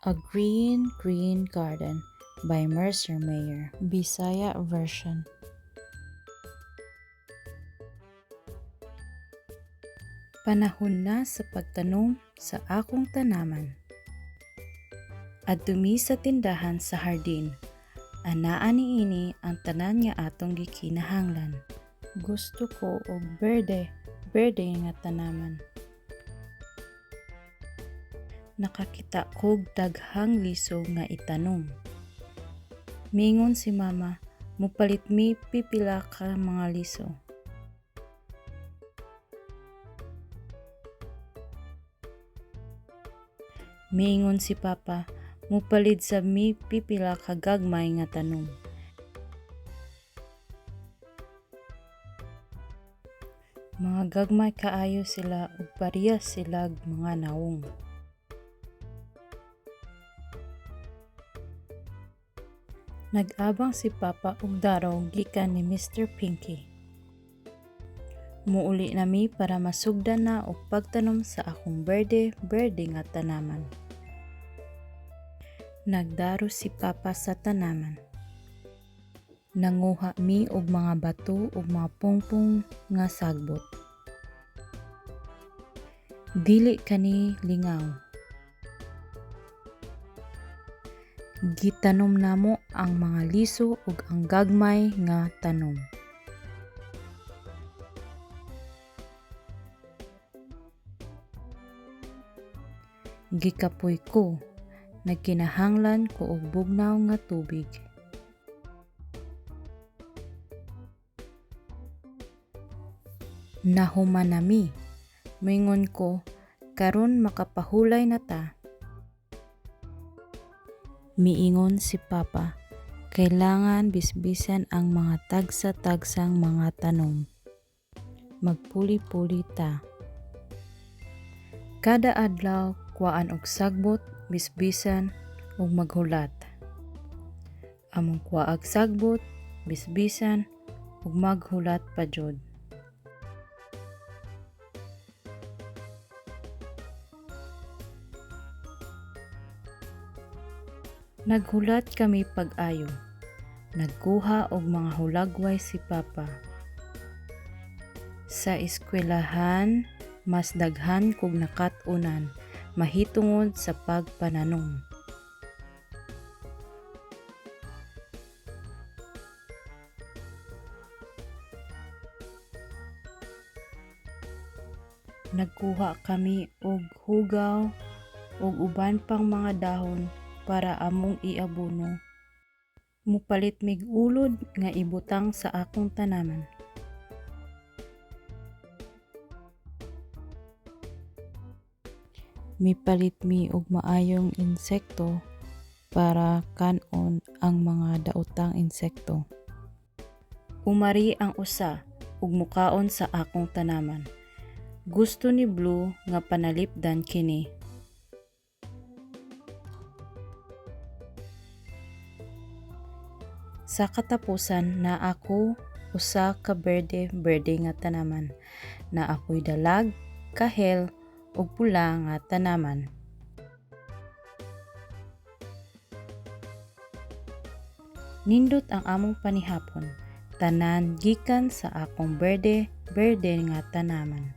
A Green Green Garden by Mercer Mayer, Bisaya version. Panahon na sa pagtanom sa akong tanaman. Adtumi sa tindahan sa hardin, anaa niini ang tanan nga atong gikinahanglan. Gusto ko og berde nga tanaman. Nakakita kog daghang liso nga itanom. Mingon si mama, mupalit mi pipila ka mga liso. Mingon si papa, mupalit sa mi pipila ka gagmay nga tanom. Mga gagmay kaayo sila ug parehas sila mga nawong. Nag-abang si Papa og daraw gikan ni Mr. Pinky. Muuli nami para masugdan na og pagtanom sa akong berde nga tanaman. Nagdaro si Papa sa tanaman. Nanguha mi og mga bato ug mga pungpong nga sagbot. Dili kani lingaw. Gitanom namo ang mga liso ug ang gagmay nga tanom. Gikapoy ko, nagkinahanglan ko og bugnaw nga tubig. Nahuman nami, moingon ko, karon makapahulay na ta. Miingon si Papa, kailangan bisbisan ang mga tagsa-tagsang mga tanom. Magpuli-puli ta. Kada adlaw, kuhaan og sagbot, bisbisan, ug maghulat. Among kuhaag sagbot, bisbisan, ug maghulat pa jud. Naghulat kami pag-ayo. Nagkuha og mga hulagway si Papa. Sa eskwelahan, mas daghan kog nakat-unan mahitungod sa pagpananom. Nagkuha kami og hugaw ug uban pang mga dahon para among iabono. Mupalit mig ulod nga ibutang sa akong tanaman. Mipalit mi og maayong insekto para kanon ang mga daotang insekto. Umari ang usa ug mukaon sa akong tanaman. Gusto ni Blue nga panalipdan kini. Sa katapusan na ako usa ka berde nga tanaman na ako'y dalag, kahel ug pula nga tanaman. Nindot ang among panihapon, tanan gikan sa akong berde nga tanaman.